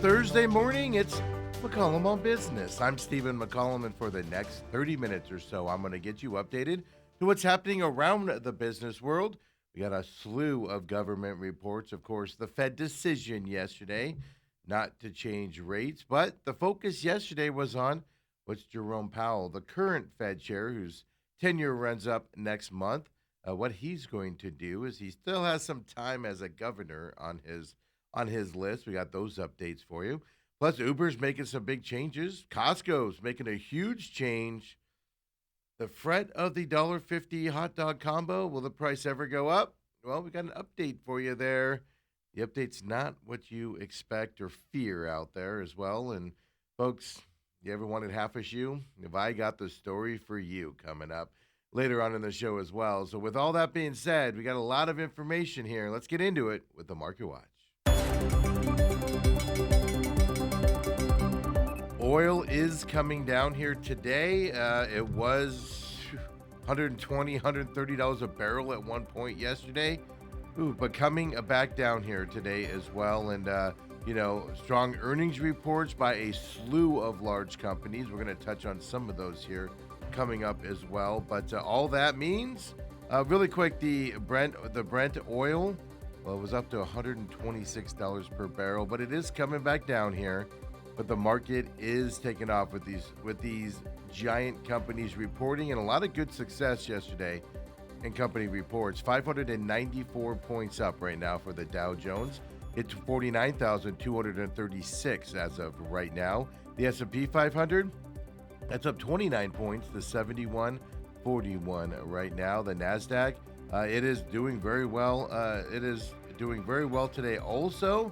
Thursday morning, it's McCollum on Business. I'm Stephen McCollum, and for the next 30 minutes or so, I'm going to get you updated to what's happening around the business world. We got a slew of government reports. Of course, the Fed decision yesterday not to change rates, but the focus yesterday was on what's Jerome Powell, the current Fed chair, whose tenure runs up next month. What he's going to do is he still has some time as a governor on his list. We got those updates for you. Plus, Uber's making some big changes. Costco's making a huge change. The fret of the $1.50 hot dog combo. Will the price ever go up? Well, we got an update for you there. The update's not what you expect or fear out there as well. And folks, you ever wanted half a shoe? Have I got the story for you coming up later on in the show as well. So with all that being said, we got a lot of information here. Let's get into it with the Market Watch. Oil is coming down here today. It was $120, $130 a barrel at one point yesterday. But coming back down here today as well. And, strong earnings reports by a slew of large companies. We're going to touch on some of those here coming up as well. But all that means, really quick, the Brent oil, well, it was up to $126 per barrel, but it is coming back down here. But the market is taking off with these giant companies reporting, and a lot of good success yesterday in company reports. 594 points up right now for the Dow Jones. It's 49,236 as of right now. The S&P 500, that's up 29 points to 7141 right now. The NASDAQ, it is doing very well. It is doing very well today also.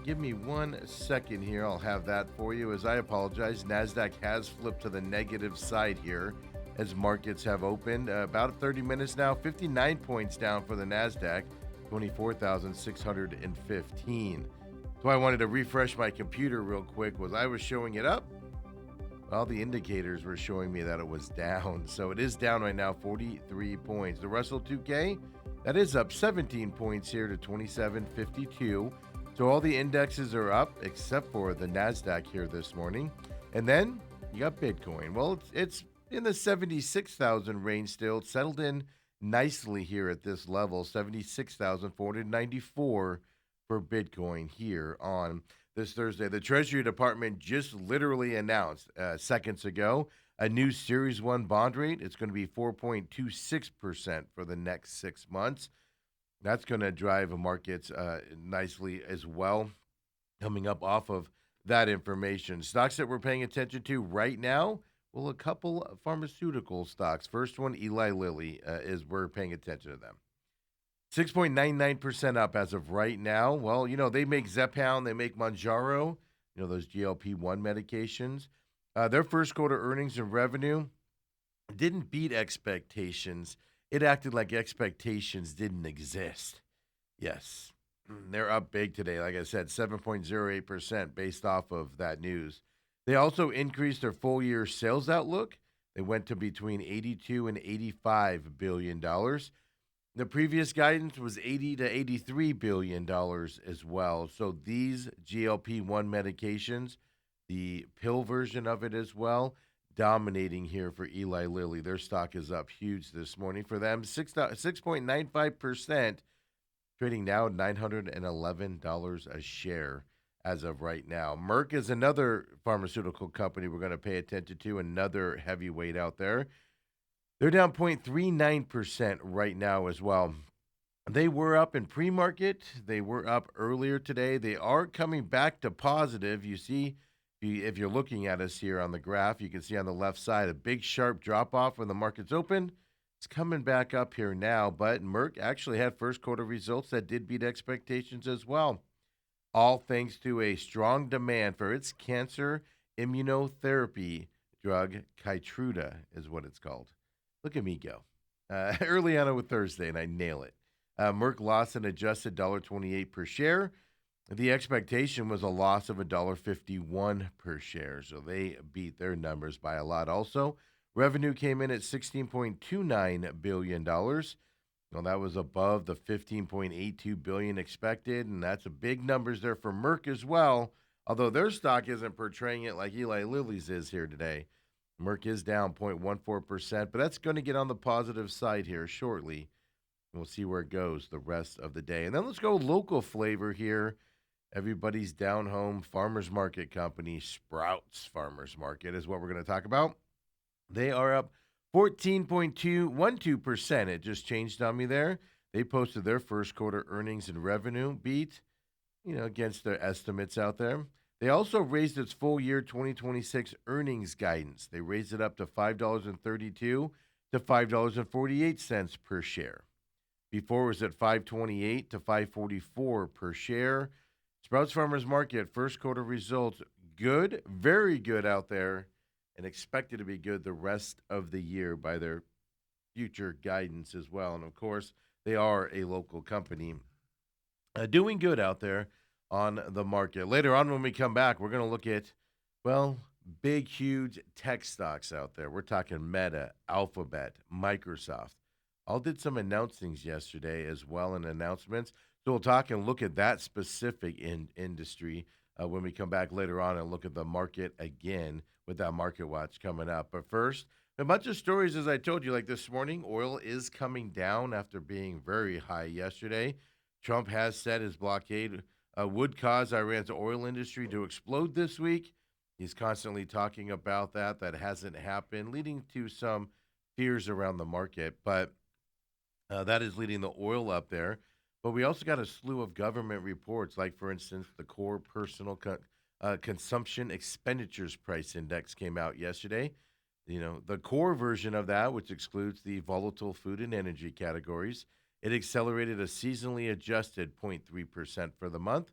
Give me 1 second here. I'll have that for you. As I apologize, NASDAQ has flipped to the negative side here as markets have opened. About 30 minutes now, 59 points down for the NASDAQ, 24,615. So I wanted to refresh my computer real quick. Was I was showing it up? Well, the indicators were showing me that it was down. So it is down right now, 43 points. The Russell 2K, that is up 17 points here to 2752. So all the indexes are up except for the NASDAQ here this morning. And then you got Bitcoin. Well, it's in the 76,000 range still. It's settled in nicely here at this level, 76,494 for Bitcoin here on this Thursday. The Treasury Department just literally announced seconds ago a new Series 1 bond rate. It's going to be 4.26% for the next 6 months. That's going to drive markets nicely as well, coming up off of that information. Stocks that we're paying attention to right now, well, a couple of pharmaceutical stocks. First one, Eli Lilly, is we're paying attention to them. 6.99% up as of right now. Well, they make Zepbound, they make Mounjaro, those GLP-1 medications. Their first quarter earnings and revenue didn't beat expectations. It acted like expectations didn't exist. Yes, they're up big today. Like I said, 7.08% based off of that news. They also increased their full-year sales outlook. They went to between $82 and $85 billion. The previous guidance was $80 to $83 billion as well. So these GLP-1 medications, the pill version of it as well, dominating here for Eli Lilly. Their stock is up huge this morning for them, 6.95%, trading now at $911 a share as of right now. Merck is another pharmaceutical company we're going to pay attention to, another heavyweight out there. They're down 0.39% right now as well. They were up in pre-market. They were up earlier today. They are coming back to positive. You see, if you're looking at us here on the graph, you can see on the left side a big sharp drop-off when the market's open. It's coming back up here now, but Merck actually had first quarter results that did beat expectations as well. All thanks to a strong demand for its cancer immunotherapy drug, Keytruda is what it's called. Look at me go. Early on with Thursday, and I nail it. Merck lost an adjusted $1.28 per share. The expectation was a loss of $1.51 per share, so they beat their numbers by a lot also. Revenue came in at $16.29 billion. Well, that was above the $15.82 billion expected, and that's a big numbers there for Merck as well. although their stock isn't portraying it like Eli Lilly's is here today. Merck is down 0.14%, but that's going to get on the positive side here shortly. We'll see where it goes the rest of the day. And then let's go local flavor here. Everybody's down home farmers market company, Sprouts Farmers Market, is what we're going to talk about. They are up 14.212%. It just changed on me there. They posted their first quarter earnings and revenue beat, against their estimates out there. They also raised its full year 2026 earnings guidance. They raised it up to $5.32 to $5.48 per share. Before it was at 528 to 544 per share. Sprouts Farmers Market first quarter results good, very good out there, and expected to be good the rest of the year by their future guidance as well. And of course, they are a local company doing good out there on the market. Later on, when we come back, we're going to look at, well, big, huge tech stocks out there. We're talking Meta, Alphabet, Microsoft. All did some announcings yesterday as well, and announcements. So we'll talk and look at that specific industry when we come back later on and look at the market again with that Market Watch coming up. But first, a bunch of stories, as I told you, like this morning, oil is coming down after being very high yesterday. Trump has said his blockade would cause Iran's oil industry to explode this week. He's constantly talking about that. That hasn't happened, leading to some fears around the market. But that is leading the oil up there. But we also got a slew of government reports, like, for instance, the core personal consumption expenditures price index came out yesterday. The core version of that, which excludes the volatile food and energy categories, it accelerated a seasonally adjusted 0.3% for the month.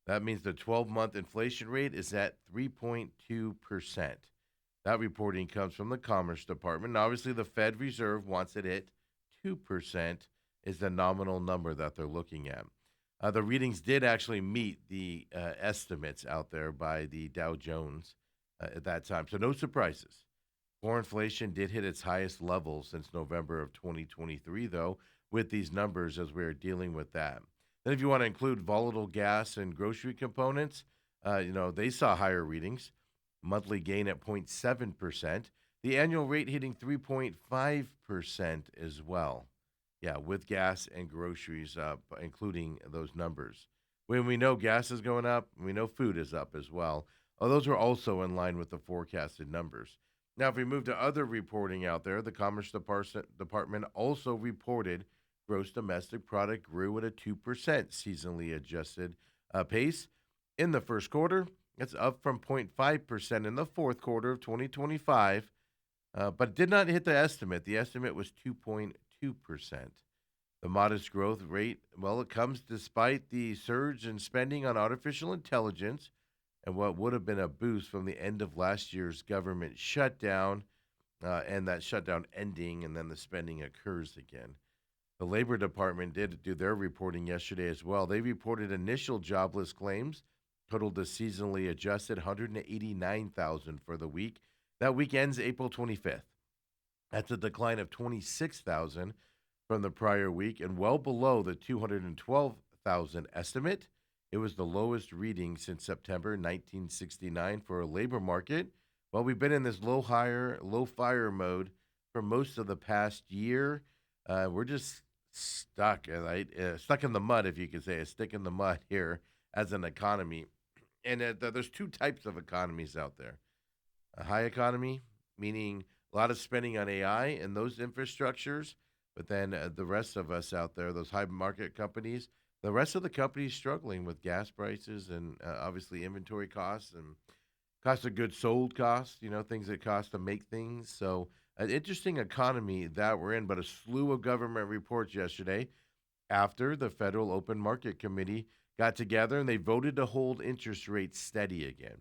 That means the 12-month inflation rate is at 3.2%. That reporting comes from the Commerce Department. And obviously, the Fed Reserve wants it at 2% is the nominal number that they're looking at. The readings did actually meet the estimates out there by the Dow Jones at that time. So no surprises. Core inflation did hit its highest level since November of 2023, though, with these numbers as we're dealing with that. Then if you want to include volatile gas and grocery components, they saw higher readings. Monthly gain at 0.7%. The annual rate hitting 3.5% as well. Yeah, with gas and groceries up, including those numbers. When we know gas is going up, we know food is up as well. Those were also in line with the forecasted numbers. Now, if we move to other reporting out there, the Commerce Department also reported gross domestic product grew at a 2% seasonally adjusted pace in the first quarter. It's up from 0.5% in the fourth quarter of 2025, but did not hit the estimate. The estimate was 2.2%. The modest growth rate, well, it comes despite the surge in spending on artificial intelligence and what would have been a boost from the end of last year's government shutdown, and that shutdown ending, and then the spending occurs again. The Labor Department did do their reporting yesterday as well. They reported initial jobless claims totaled the seasonally adjusted 189,000 for the week. That week ends April 25th. That's a decline of 26,000 from the prior week and well below the 212,000 estimate. It was the lowest reading since September 1969 for a labor market. Well, we've been in this low fire mode for most of the past year. We're just stuck, right? Stuck in the mud, if you could say, a stick in the mud here as an economy. And there's two types of economies out there. A high economy, meaning a lot of spending on AI and those infrastructures, but then the rest of us out there, those high market companies, the rest of the companies struggling with gas prices and obviously inventory costs and cost of goods sold costs, things that cost to make things. So an interesting economy that we're in, but a slew of government reports yesterday after the Federal Open Market Committee got together and they voted to hold interest rates steady again.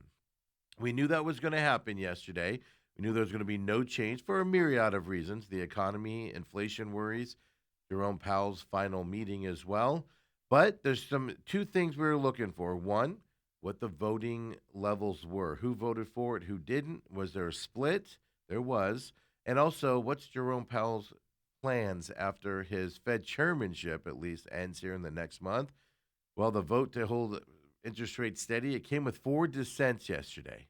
We knew that was going to happen yesterday. We knew there was going to be no change for a myriad of reasons. The economy, inflation worries, Jerome Powell's final meeting as well. But there's two things we were looking for. One, what the voting levels were. Who voted for it, who didn't? Was there a split? There was. And also, what's Jerome Powell's plans after his Fed chairmanship, at least, ends here in the next month? Well, the vote to hold interest rates steady. It came with 4 dissents yesterday.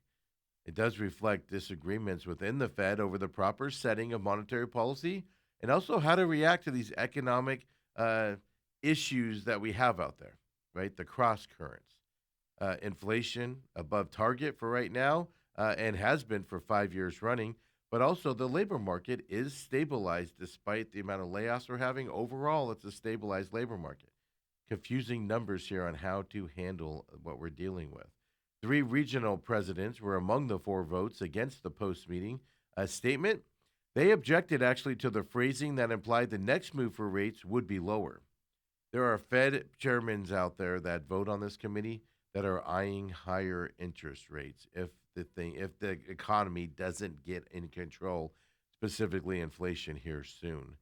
It does reflect disagreements within the Fed over the proper setting of monetary policy and also how to react to these economic uh, issues that we have out there, right? The cross currents. Inflation above target for right now and has been for 5 years running. But also, the labor market is stabilized despite the amount of layoffs we're having. Overall, it's a stabilized labor market. Confusing numbers here on how to handle what we're dealing with. Three regional presidents were among the four votes against the post meeting statement. They objected actually to the phrasing that implied the next move for rates would be lower. There are Fed chairmen out there that vote on this committee that are eyeing higher interest rates if the economy doesn't get in control, specifically inflation here soon.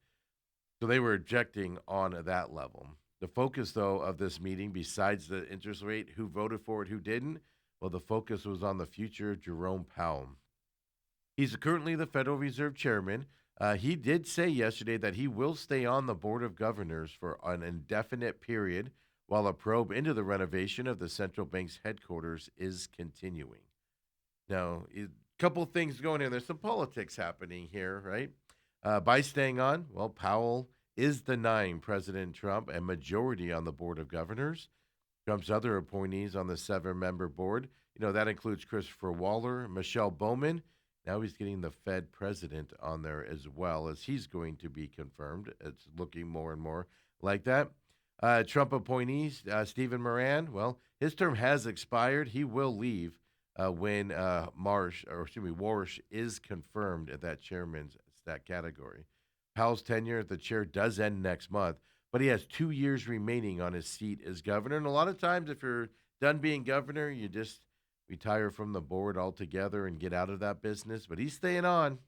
So they were objecting on that level. The focus, though, of this meeting, besides the interest rate, who voted for it, who didn't, well, the focus was on the future of Jerome Powell. He's currently the Federal Reserve Chairman. He did say yesterday that he will stay on the Board of Governors for an indefinite period while a probe into the renovation of the central bank's headquarters is continuing. Now, a couple things going in. There's some politics happening here, right? By staying on, well, Powell is denying President Trump a majority on the Board of Governors. Trump's other appointees on the 7 member board, that includes Christopher Waller, Michelle Bowman. Now he's getting the Fed president on there as well, as he's going to be confirmed. It's looking more and more like that. Trump appointees, Stephen Moran, well, his term has expired. He will leave when Warsh is confirmed at that chairman's stat category. Powell's tenure at the chair does end next month, but he has 2 years remaining on his seat as governor. And a lot of times, if you're done being governor, you just retire from the board altogether and get out of that business. But he's staying on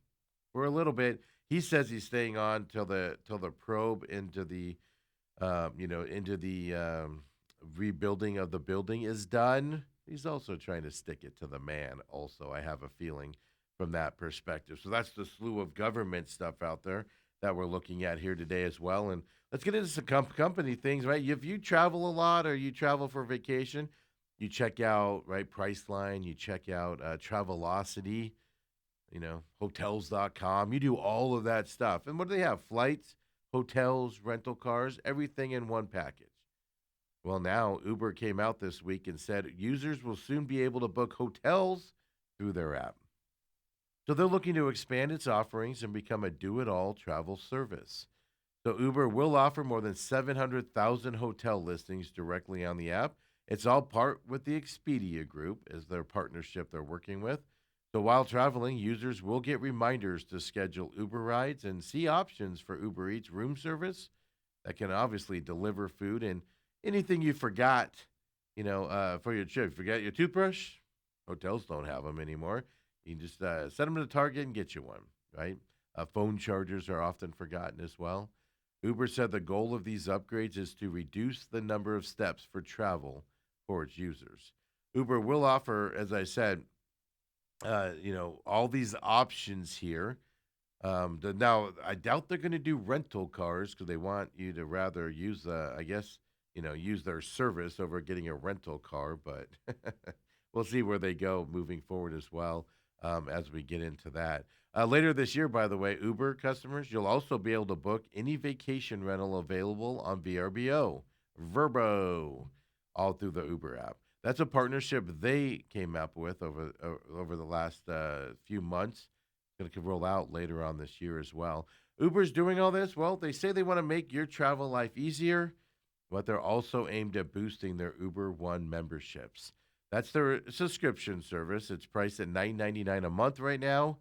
for a little bit. He says he's staying on till the probe into the rebuilding of the building is done. He's also trying to stick it to the man. Also, I have a feeling from that perspective. So that's the slew of government stuff out there that we're looking at here today as well. And let's get into some company things, right? If you travel a lot or you travel for vacation, you check out, right, Priceline, you check out Travelocity, hotels.com. You do all of that stuff. And what do they have? Flights, hotels, rental cars, everything in one package. Well, now Uber came out this week and said users will soon be able to book hotels through their app. So they're looking to expand its offerings and become a do-it-all travel service. So Uber will offer more than 700,000 hotel listings directly on the app. It's all part with the Expedia Group as their partnership they're working with. So while traveling, users will get reminders to schedule Uber rides and see options for Uber Eats room service that can obviously deliver food and anything you forgot, for your trip. Forget your toothbrush? Hotels don't have them anymore. You can just send them to Target and get you one, right? Phone chargers are often forgotten as well. Uber said the goal of these upgrades is to reduce the number of steps for travel for its users. Uber will offer, as I said, all these options here. Now, I doubt they're going to do rental cars because they want you to rather use, use their service over getting a rental car. But we'll see where they go moving forward as well as we get into that. Later this year, by the way, Uber customers, you'll also be able to book any vacation rental available on VRBO, Verbo, all through the Uber app. That's a partnership they came up with over the last few months. Going to roll out later on this year as well. Uber's doing all this. Well, they say they want to make your travel life easier, but they're also aimed at boosting their Uber One memberships. That's their subscription service. It's priced at $9.99 a month right now.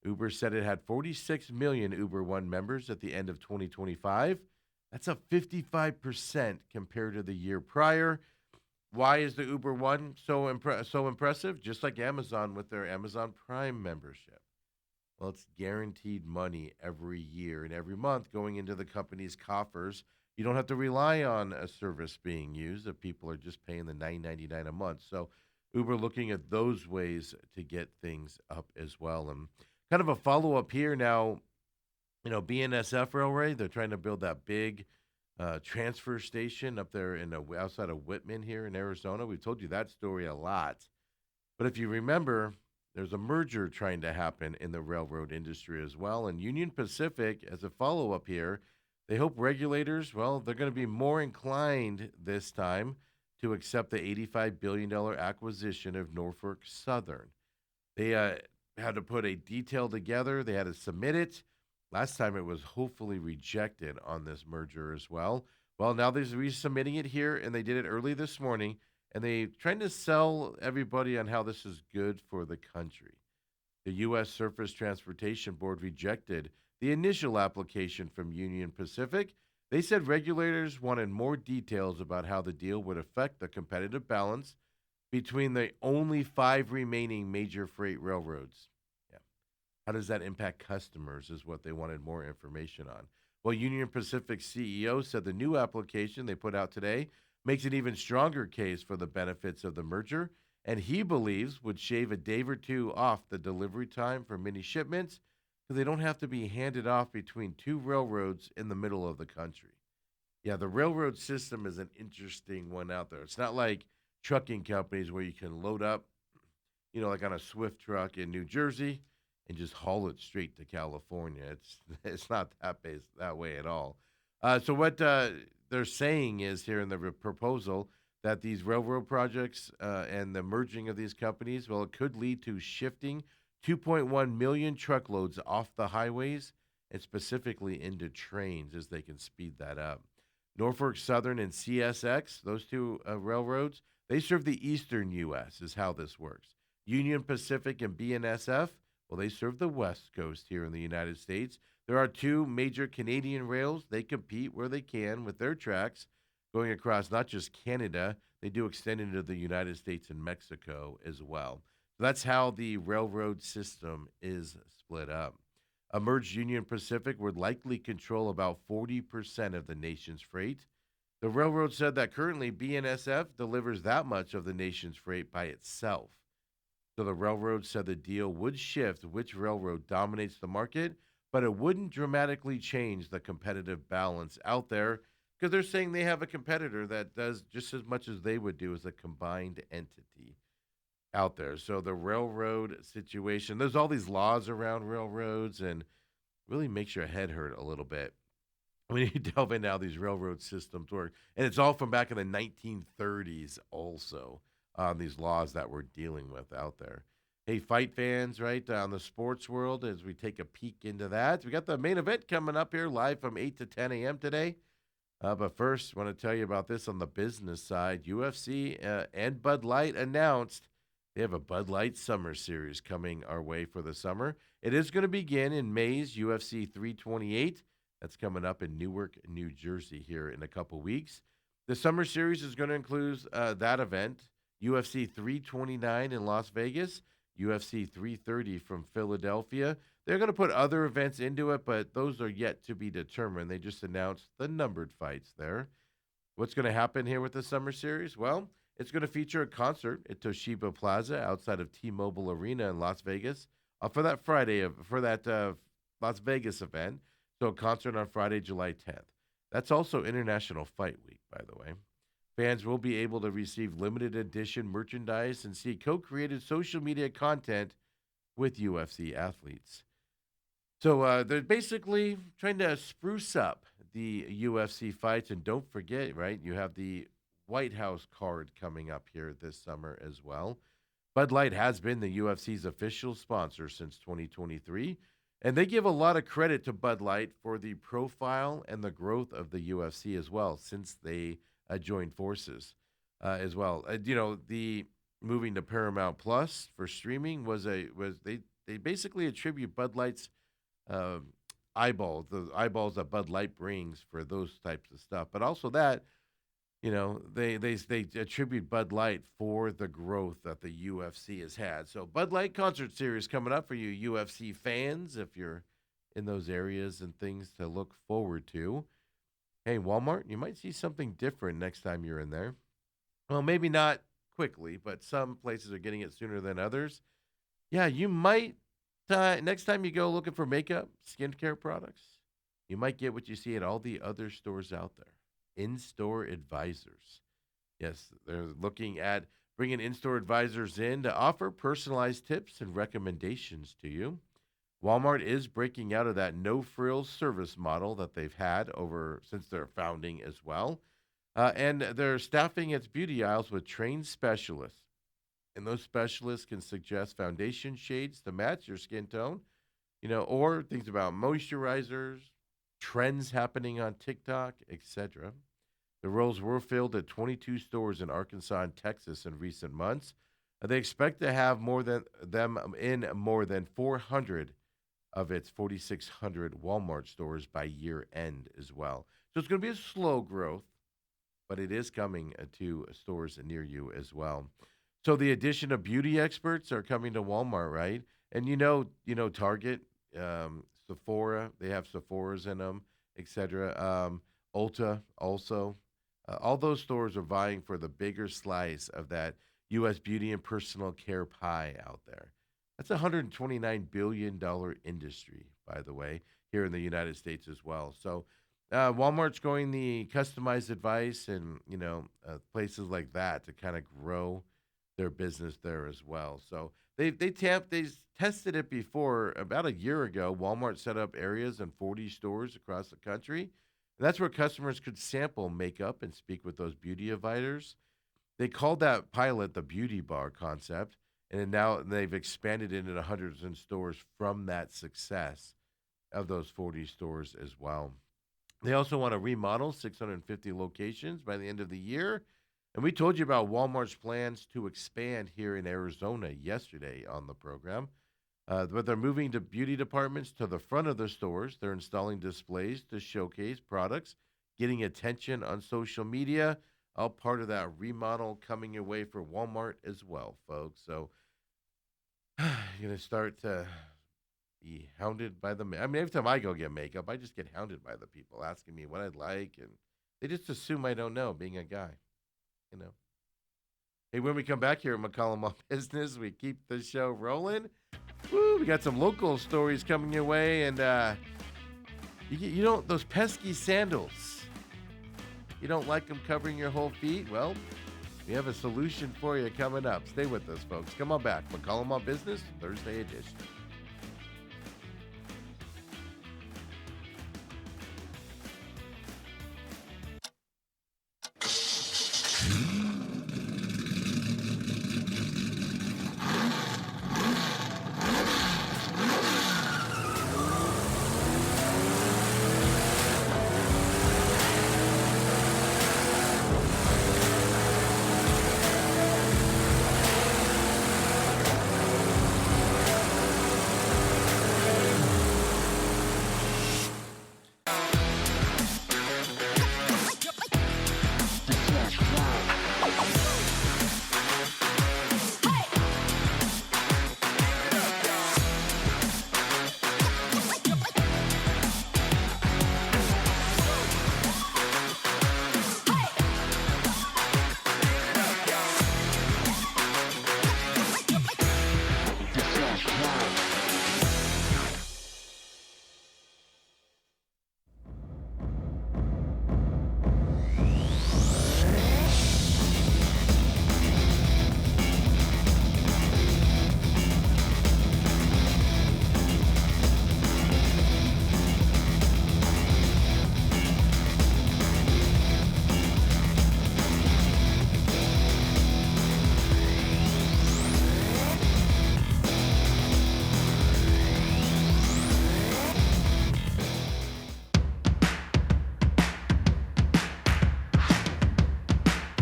Uber said it had 46 million Uber One members at the end of 2025. That's up 55% compared to the year prior. Why is the Uber One so impressive? Just like Amazon with their Amazon Prime membership. Well, it's guaranteed money every year and every month going into the company's coffers. You don't have to rely on a service being used if people are just paying the $9.99 a month. So Uber looking at those ways to get things up as well. And kind of a follow-up here now, BNSF Railway, they're trying to build that big transfer station up there in outside of Whitman here in Arizona. We've told you that story a lot. But if you remember, there's a merger trying to happen in the railroad industry as well. And Union Pacific, as a follow up here, they hope regulators, well, they're going to be more inclined this time to accept the $85 billion acquisition of Norfolk Southern. They had to put a detail together. They had to submit it. Last time it was hopefully rejected on this merger as well. Well, now they're resubmitting it here, and they did it early this morning, and they trying to sell everybody on how this is good for the country. The U.S. Surface Transportation Board rejected the initial application from Union Pacific. They said regulators wanted more details about how the deal would affect the competitive balance between the only five remaining major freight railroads. Yeah. How does that impact customers is what they wanted more information on. Well, Union Pacific CEO said the new application they put out today makes an even stronger case for the benefits of the merger, and he believes would shave a day or two off the delivery time for many shipments because they don't have to be handed off between two railroads in the middle of the country. Yeah, the railroad system is an interesting one out there. It's not like trucking companies where you can load up, like on a Swift truck in New Jersey and just haul it straight to California. It's it's not that way at all. So what they're saying is here in the proposal that these railroad projects and the merging of these companies, well, it could lead to shifting 2.1 million truckloads off the highways and specifically into trains as they can speed that up. Norfolk Southern and CSX, those two railroads, they serve the eastern U.S., is how this works. Union Pacific and BNSF, well, they serve the West Coast here in the United States. There are two major Canadian rails. They compete where they can with their tracks going across not just Canada, they do extend into the United States and Mexico as well. So that's how the railroad system is split up. A merged Union Pacific would likely control about 40% of the nation's freight. The railroad said that currently BNSF delivers that much of the nation's freight by itself. So the railroad said the deal would shift which railroad dominates the market, but it wouldn't dramatically change the competitive balance out there because they're saying they have a competitor that does just as much as they would do as a combined entity out there. So the railroad situation, there's all these laws around railroads and really makes your head hurt a little bit when you delve into how these railroad systems work. And it's all from back in the 1930s, also, these laws that we're dealing with out there. Hey, fight fans, right, on the sports world, as we take a peek into that, we got the main event coming up here live from 8 to 10 a.m. today. But first, I want to tell you about this on the business side. UFC and Bud Light announced they have a Bud Light Summer Series coming our way for the summer. It is going to begin in May's UFC 328. That's coming up in Newark, New Jersey here in a couple weeks. The Summer Series is going to include that event, UFC 329 in Las Vegas, UFC 330 from Philadelphia. They're going to put other events into it, but those are yet to be determined. They just announced the numbered fights there. What's going to happen here with the Summer Series? Well, it's going to feature a concert at Toshiba Plaza outside of T-Mobile Arena in Las Vegas for that Las Vegas event. So a concert on Friday, July 10th. That's also International Fight Week, by the way. Fans will be able to receive limited edition merchandise and see co-created social media content with UFC athletes. So they're basically trying to spruce up the UFC fights. And don't forget, right, you have the White House card coming up here this summer as well. Bud Light has been the UFC's official sponsor since 2023. And they give a lot of credit to Bud Light for the profile and the growth of the UFC as well since they joined forces as well. The moving to Paramount Plus for streaming was they basically attribute Bud Light's uh, the eyeballs that Bud Light brings for those types of stuff, but also that they attribute Bud Light for the growth that the UFC has had. So Bud Light concert series coming up for you UFC fans if you're in those areas and things to look forward to. Hey, Walmart, you might see something different next time you're in there. Well, maybe not quickly, but some places are getting it sooner than others. Yeah, you might next time you go looking for makeup, skincare products, you might get what you see at all the other stores out there. in-store advisors. Yes, they're looking at bringing in-store advisors in to offer personalized tips and recommendations to you. Walmart is breaking out of that no-frills service model that they've had over since their founding as well. And they're staffing its beauty aisles with trained specialists. And those specialists can suggest foundation shades to match your skin tone, or things about moisturizers, trends happening on TikTok, etc. The roles were filled at 22 stores in Arkansas and Texas in recent months. They expect to have more than them in more than 400 of its 4,600 Walmart stores by year end as well. So it's going to be a slow growth, but it is coming to stores near you as well. So the addition of beauty experts are coming to Walmart, right? And Target, Sephora, they have Sephora's in them, etc. Ulta also. All those stores are vying for the bigger slice of that U.S. beauty and personal care pie out there. That's a $129 billion industry, by the way, here in the United States as well. So Walmart's going the customized advice and, places like that to kind of grow their business there as well. So they tested it before about a year ago. Walmart set up areas in 40 stores across the country. And that's where customers could sample makeup and speak with those beauty advisors. They called that pilot the beauty bar concept, and now they've expanded it into hundreds of stores from that success of those 40 stores as well. They also want to remodel 650 locations by the end of the year. And we told you about Walmart's plans to expand here in Arizona yesterday on the program. But they're moving the beauty departments to the front of the stores. They're installing displays to showcase products, getting attention on social media. All part of that remodel coming your way for Walmart as well, folks. So you're going to start to be hounded by the. I mean, every time I go get makeup, I just get hounded by the people asking me what I'd like, and they just assume I don't know, being a guy, you know. Hey, when we come back here at McCollum on Business, we keep the show rolling. Woo, we got some local stories coming your way, and you don't those pesky sandals. You don't like them covering your whole feet? Well, we have a solution for you coming up. Stay with us, folks. Come on back. McCollum on Business, Thursday edition.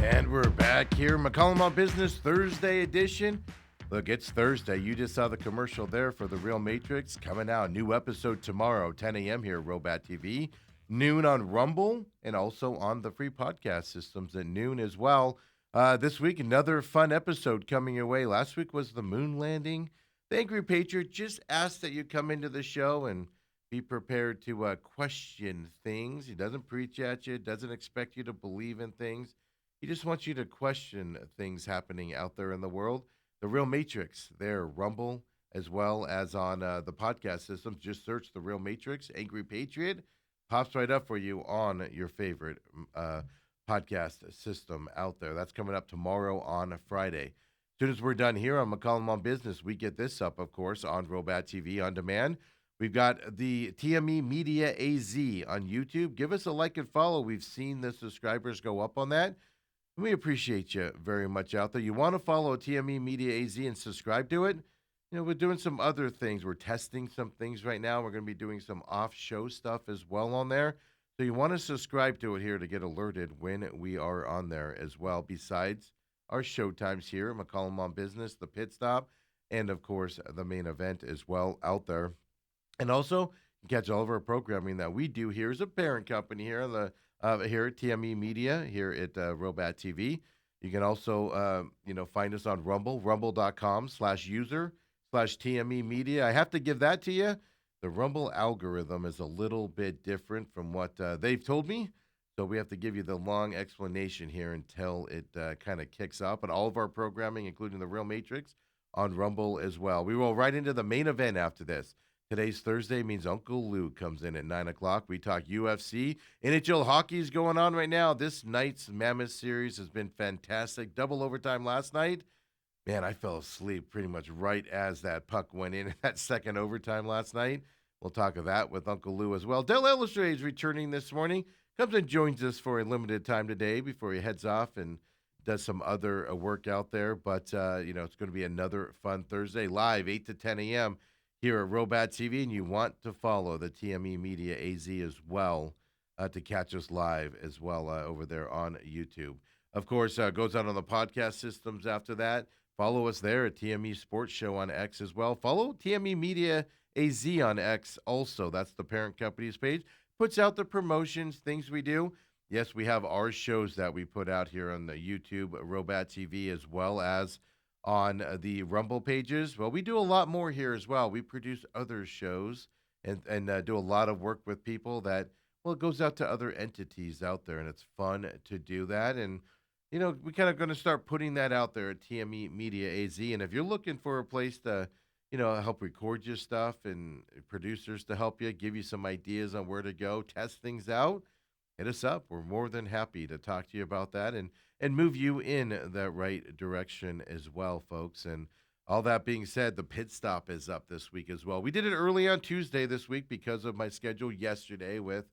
And we're back here, McCollum on Business, Thursday edition. Look, it's Thursday. You just saw the commercial there for The Real Matrix coming out. New episode tomorrow, 10 a.m. here at Robat TV, noon on Rumble, and also on the free podcast systems at noon as well. This week, another fun episode coming your way. Last week was the moon landing. The Angry Patriot just asked that you come into the show and be prepared to question things. He doesn't preach at you, doesn't expect you to believe in things. He just wants you to question things happening out there in the world. The Real Matrix, there, Rumble, as well as on the podcast systems. Just search The Real Matrix, Angry Patriot. Pops right up for you on your favorite podcast system out there. That's coming up tomorrow on Friday. As soon as we're done here on McCollum on Business, we get this up, of course, on Robat TV on demand. We've got the TME Media AZ on YouTube. Give us a like and follow. We've seen the subscribers go up on that. We appreciate you very much out there. You want to follow TME Media AZ and subscribe to it? We're doing some other things. We're testing some things right now. We're going to be doing some off-show stuff as well on there. So you want to subscribe to it here to get alerted when we are on there as well. Besides our show times here at McCollum on Business, the pit stop, and of course the main event as well out there. And also, you can catch all of our programming that we do here as a parent company here on the here at TME Media here at Robat TV. You can also find us on Rumble, rumble.com/user/TME Media. I have to give that to you. The Rumble algorithm is a little bit different from what they've told me. So we have to give you the long explanation here until it kind of kicks up. But all of our programming, including the Real Matrix, on Rumble as well. We roll right into the main event after this. Today's Thursday means Uncle Lou comes in at 9 o'clock. We talk UFC. NHL hockey is going on right now. This night's Mammoth Series has been fantastic. Double overtime last night. Man, I fell asleep pretty much right as that puck went in that second overtime last night. We'll talk of that with Uncle Lou as well. Del Illustrated is returning this morning. Comes and joins us for a limited time today before he heads off and does some other work out there. But, it's going to be another fun Thursday live, 8 to 10 a.m., here at Robat TV, and you want to follow the TME Media AZ as well to catch us live as well over there on YouTube. Of course, goes out on the podcast systems after that. Follow us there at TME Sports Show on X as well. Follow TME Media AZ on X also. That's the parent company's page. Puts out the promotions, things we do. Yes, we have our shows that we put out here on the YouTube Robat TV as well as on the Rumble pages. Well, we do a lot more here as well. We produce other shows and do a lot of work with people that, well, it goes out to other entities out there, and it's fun to do that. And, we kind of going to start putting that out there at TME Media AZ. And if you're looking for a place to, help record your stuff and producers to help you, give you some ideas on where to go, test things out, hit us up. We're more than happy to talk to you about that and move you in the right direction as well, folks. And all that being said, the pit stop is up this week as well. We did it early on Tuesday this week because of my schedule yesterday with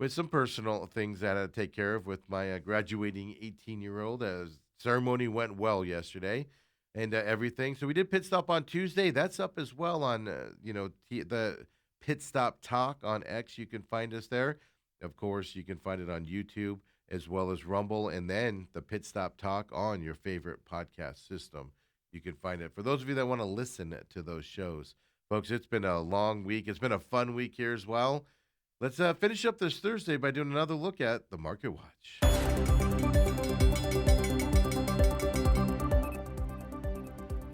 some personal things that I had to take care of with my graduating 18-year-old. Ceremony went well yesterday and everything. So we did pit stop on Tuesday. That's up as well on, the Pit Stop Talk on X. You can find us there. Of course, you can find it on YouTube as well as Rumble, and then the Pit Stop Talk on your favorite podcast system. You can find it. For those of you that want to listen to those shows, folks, it's been a long week. It's been a fun week here as well. Let's finish up this Thursday by doing another look at the Market Watch.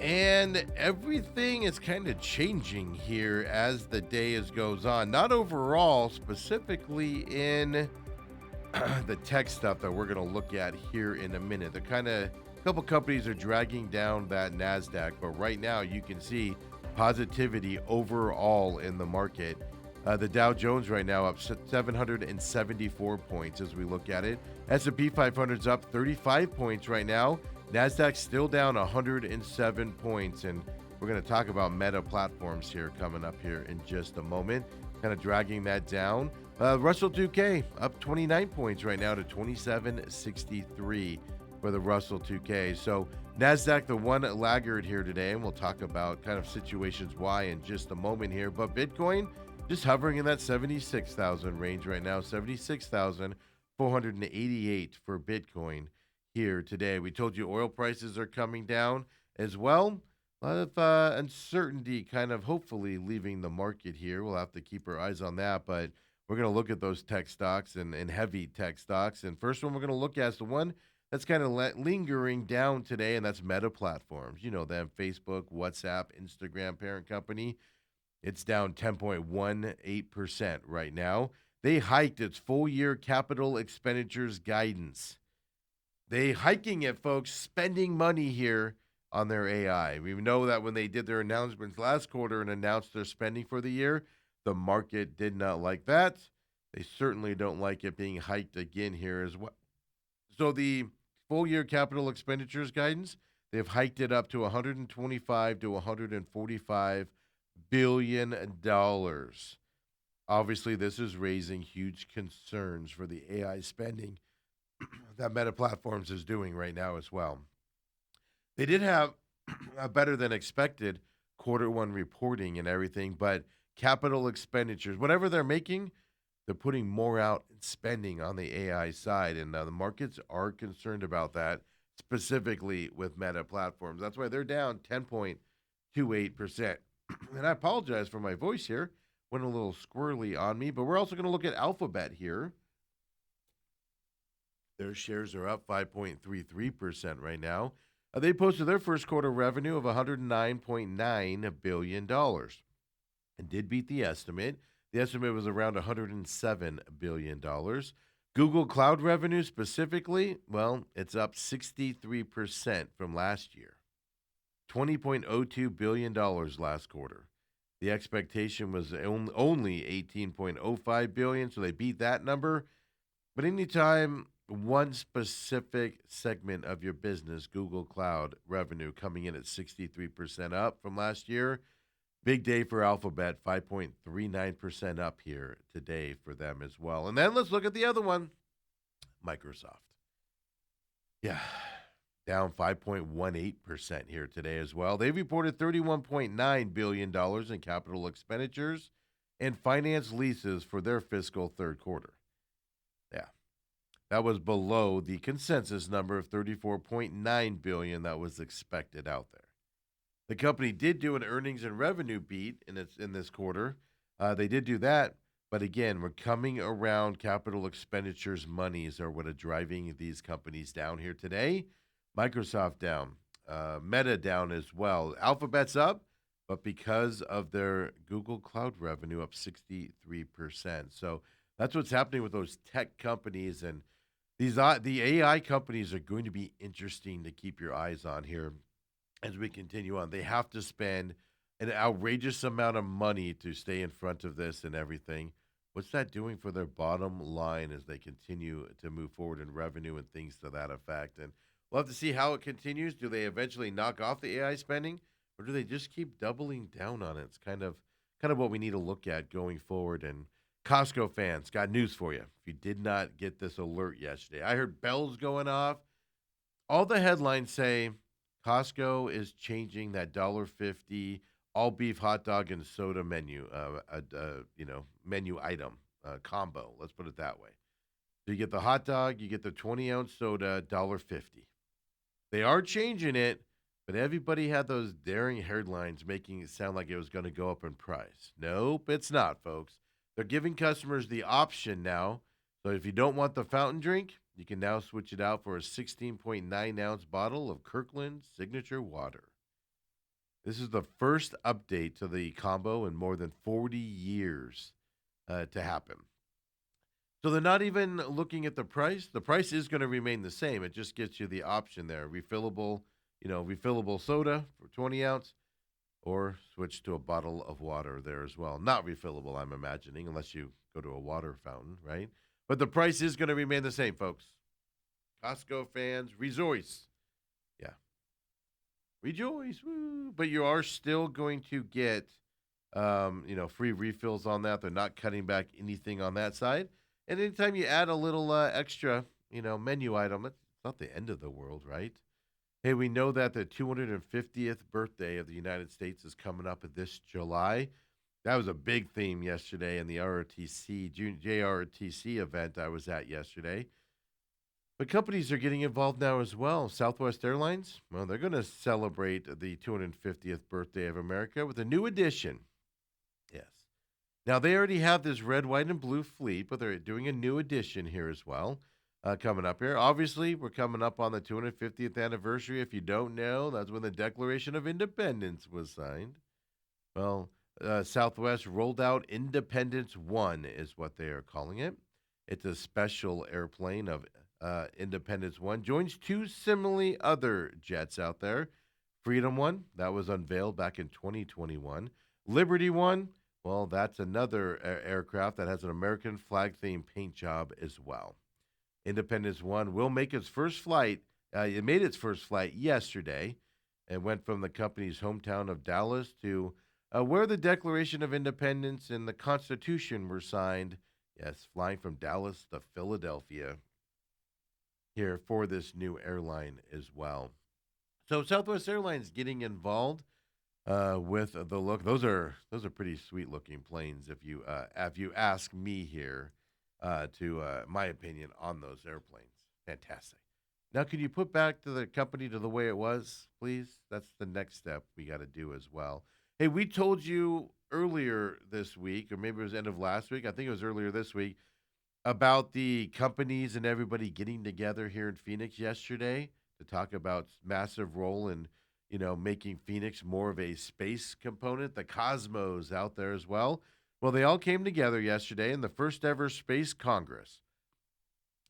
And everything is kind of changing here as the day goes on. Not overall, specifically in the tech stuff that we're going to look at here in a minute. The kind of couple companies are dragging down that NASDAQ, but right now you can see positivity overall in the market. The Dow Jones right now up 774 points as we look at it. S&P 500's up 35 points right now. NASDAQ still down 107 points, and we're going to talk about Meta platforms here coming up here in just a moment, kind of dragging that down. Russell 2K up 29 points right now to 2763 for the Russell 2K. So NASDAQ, the one laggard here today, and we'll talk about kind of situations why in just a moment here. But Bitcoin just hovering in that 76,000 range right now, 76,488 for Bitcoin here today. We told you oil prices are coming down as well. A lot of uncertainty kind of hopefully leaving the market here. We'll have to keep our eyes on that, but we're going to look at those tech stocks and heavy tech stocks. And first one we're going to look at is the one that's kind of lingering down today, and that's Meta platforms. You know them, Facebook, WhatsApp, Instagram parent company. It's down 10.18% right now. They hiked its full-year capital expenditures guidance. They hiking it, folks, spending money here on their AI. We know that when they did their announcements last quarter and announced their spending for the year, the market did not like that. They certainly don't like it being hiked again here as well. So the full year capital expenditures guidance, they've hiked it up to 125 to 145 billion dollars. Obviously, this is raising huge concerns for the AI spending that Meta Platforms is doing right now as well. They did have a better than expected quarter one reporting and everything, but capital expenditures, whatever they're making, they're putting more out in spending on the AI side. And the markets are concerned about that, specifically with Meta Platforms. That's why they're down 10.28%. And I apologize for my voice here. Went a little squirrely on me, but we're also going to look at Alphabet here. Their shares are up 5.33% right now. They posted their first quarter revenue of $109.9 billion dollars and did beat the estimate. The estimate was around $107 billion dollars. Google Cloud revenue specifically, well, it's up 63% from last year. $20.02 billion dollars last quarter. The expectation was only 18.05 billion, so they beat that number. But anytime one specific segment of your business, Google Cloud revenue coming in at 63% up from last year, big day for Alphabet, 5.39% up here today for them as well. And then let's look at the other one, Microsoft. Yeah, down 5.18% here today as well. They reported $31.9 billion dollars in capital expenditures and finance leases for their fiscal third quarter. Yeah, that was below the consensus number of 34.9 billion that was expected out there. The company did do an earnings and revenue beat in this quarter. They did do that, but again, we're coming around capital expenditures monies are what are driving these companies down here today. Microsoft down, Meta down as well. Alphabet's up, but because of their Google Cloud revenue up 63%. So that's what's happening with those tech companies, and the AI companies are going to be interesting to keep your eyes on here as we continue on. They have to spend an outrageous amount of money to stay in front of this and everything. What's that doing for their bottom line as they continue to move forward in revenue and things to that effect? And we'll have to see how it continues. Do they eventually knock off the AI spending, or do they just keep doubling down on it? It's kind of what we need to look at going forward. And Costco fans, got news for you. If you did not get this alert yesterday, I heard bells going off. All the headlines say Costco is changing that $1.50 all beef hot dog and soda menu, menu item combo. Let's put it that way. So you get the hot dog, you get the 20-ounce soda, $1.50. They are changing it, but everybody had those daring headlines making it sound like it was going to go up in price. Nope, it's not, folks. They're giving customers the option now. So if you don't want the fountain drink, you can now switch it out for a 16.9-ounce bottle of Kirkland Signature Water. This is the first update to the combo in more than 40 years to happen. So they're not even looking at the price. The price is going to remain the same. It just gets you the option there. Refillable soda for 20 ounce, or switch to a bottle of water there as well. Not refillable, I'm imagining, unless you go to a water fountain, right? But the price is going to remain the same, folks. Costco fans, rejoice. Yeah. Rejoice. Woo. But you are still going to get, free refills on that. They're not cutting back anything on that side. And anytime you add a little extra, menu item, it's not the end of the world, right? Hey, we know that the 250th birthday of the United States is coming up this July. That was a big theme yesterday in the JRTC event I was at yesterday. But companies are getting involved now as well. Southwest Airlines, well, they're going to celebrate the 250th birthday of America with a new edition. Yes. Now, they already have this red, white, and blue fleet, but they're doing a new edition here as well. Coming up here. Obviously, we're coming up on the 250th anniversary. If you don't know, that's when the Declaration of Independence was signed. Well, Southwest rolled out Independence One, is what they are calling it. It's a special airplane of Independence One. Joins two similarly other jets out there. Freedom One, that was unveiled back in 2021. Liberty One, Well, that's another aircraft that has an American flag themed paint job as well. Independence One will make its first flight. It made its first flight yesterday and went from the company's hometown of Dallas to where the Declaration of Independence and the Constitution were signed. Yes, flying from Dallas to Philadelphia here for this new airline as well. So Southwest Airlines getting involved with the look. Those are pretty sweet looking planes. If you ask me here, to my opinion on those airplanes, fantastic. Now, can you put back to the company to the way it was, please? That's the next step we got to do as well. Hey, we told you earlier this week, or maybe it was end of last week. I think it was earlier this week about the companies and everybody getting together here in Phoenix yesterday to talk about massive role in, making Phoenix more of a space component. The Cosmos out there as well. Well, they all came together yesterday in the first ever Space Congress.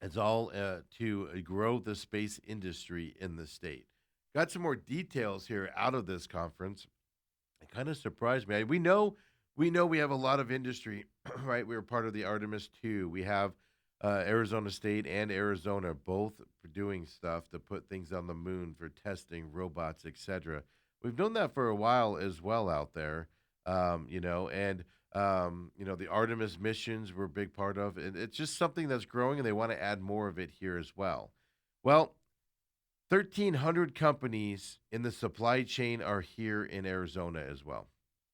It's all to grow the space industry in the state. Got some more details here out of this conference. It kind of surprised me. We know we have a lot of industry, right? We were part of the Artemis 2. We have Arizona State and Arizona both doing stuff to put things on the moon for testing robots, etc. We've known that for a while as well out there, and the Artemis missions were a big part of, and it's just something that's growing, and they want to add more of it here as well. Well, 1,300 companies in the supply chain are here in Arizona as well.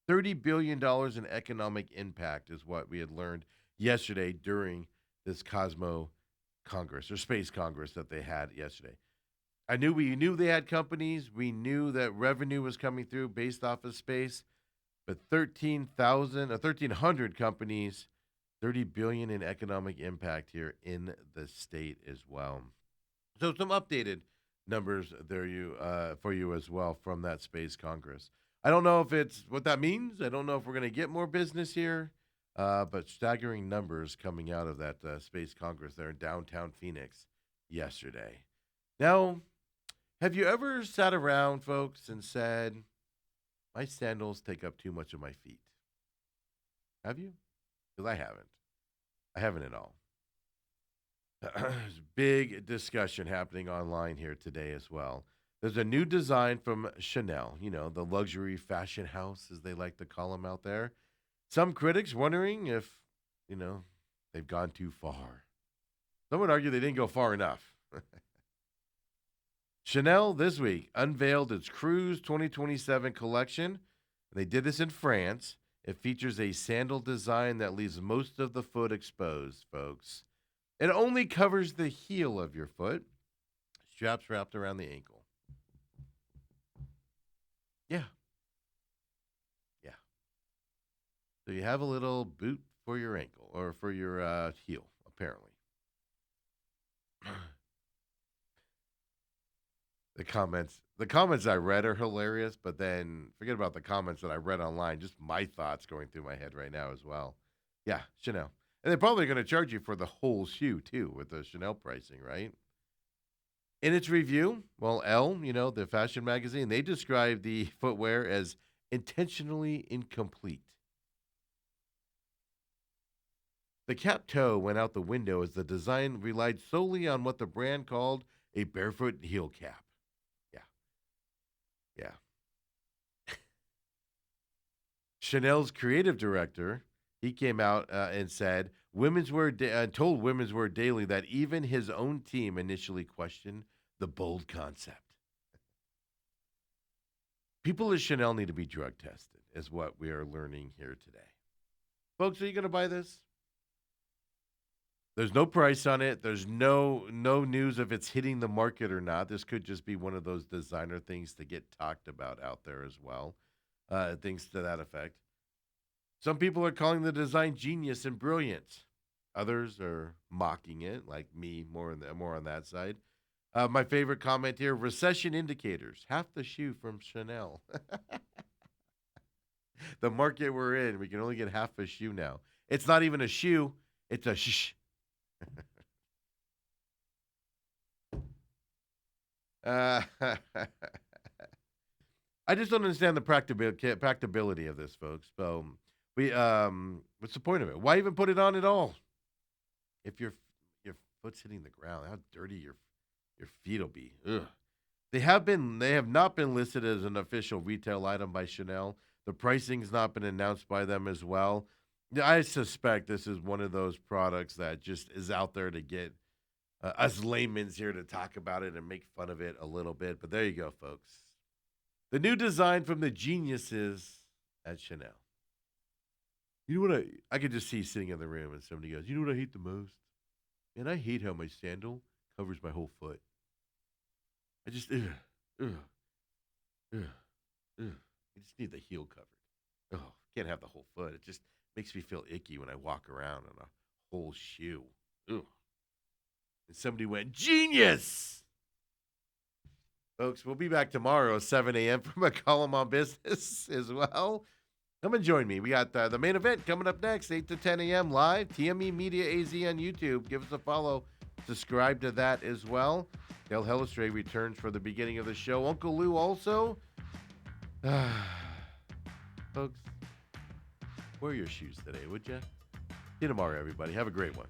$30 billion in economic impact is what we had learned yesterday during this Cosmo Congress or Space Congress that they had yesterday. We knew they had companies. We knew that revenue was coming through based off of space, but 1,300 companies, 30 billion in economic impact here in the state as well. So some updated numbers there for you as well from that Space Congress. I don't know if it's what that means. I don't know if we're going to get more business here, but staggering numbers coming out of that Space Congress there in downtown Phoenix yesterday. Now, have you ever sat around, folks, and said, my sandals take up too much of my feet? Have you? Because I haven't. I haven't at all. There's big discussion happening online here today as well. There's a new design from Chanel, the luxury fashion house, as they like to call them out there. Some critics wondering if, they've gone too far. Some would argue they didn't go far enough. Chanel this week unveiled its Cruise 2027 collection. They did this in France. It features a sandal design that leaves most of the foot exposed, folks. It only covers the heel of your foot. Straps wrapped around the ankle. Yeah. Yeah. So you have a little boot for your ankle or for your heel, apparently. The comments I read are hilarious, but then forget about the comments that I read online. Just my thoughts going through my head right now as well. Yeah, Chanel. And they're probably going to charge you for the whole shoe too with the Chanel pricing, right? In its review, well, Elle, the fashion magazine, they described the footwear as intentionally incomplete. The cap toe went out the window as the design relied solely on what the brand called a barefoot heel cap. Yeah, yeah. Chanel's creative director, he came out and said, told Women's Wear Daily that even his own team initially questioned the bold concept. People at Chanel need to be drug tested, is what we are learning here today. Folks, are you going to buy this? There's no price on it. There's no news if it's hitting the market or not. This could just be one of those designer things to get talked about out there as well. Things to that effect. Some people are calling the design genius and brilliant. Others are mocking it, like me, more on that side. My favorite comment here: recession indicators, half the shoe from Chanel. The market we're in, we can only get half a shoe now. It's not even a shoe; it's a shh. Uh, I just don't understand the practicability of this, folks. So, What's the point of it? Why even put it on at all? If your foot's hitting the ground, how dirty your feet'll be. Ugh. They have not been listed as an official retail item by Chanel. The pricing's not been announced by them as well. Yeah, I suspect this is one of those products that just is out there to get us laymen's here to talk about it and make fun of it a little bit. But there you go, folks. The new design from the geniuses at Chanel. You know what I could just see sitting in the room and somebody goes, "You know what I hate the most? Man, I hate how my sandal covers my whole foot. I just ugh, ugh, ugh. I just need the heel covered. Oh, can't have the whole foot. It just makes me feel icky when I walk around on a whole shoe. Ugh." And somebody went, "Genius!" Folks, we'll be back tomorrow, 7 a.m. for McCollum on Business as well. Come and join me. We got the main event coming up next, 8 to 10 a.m. live. TME Media AZ on YouTube. Give us a follow. Subscribe to that as well. Dale Hellestrade returns for the beginning of the show. Uncle Lou also. Folks, wear your shoes today, would you? See you tomorrow, everybody. Have a great one.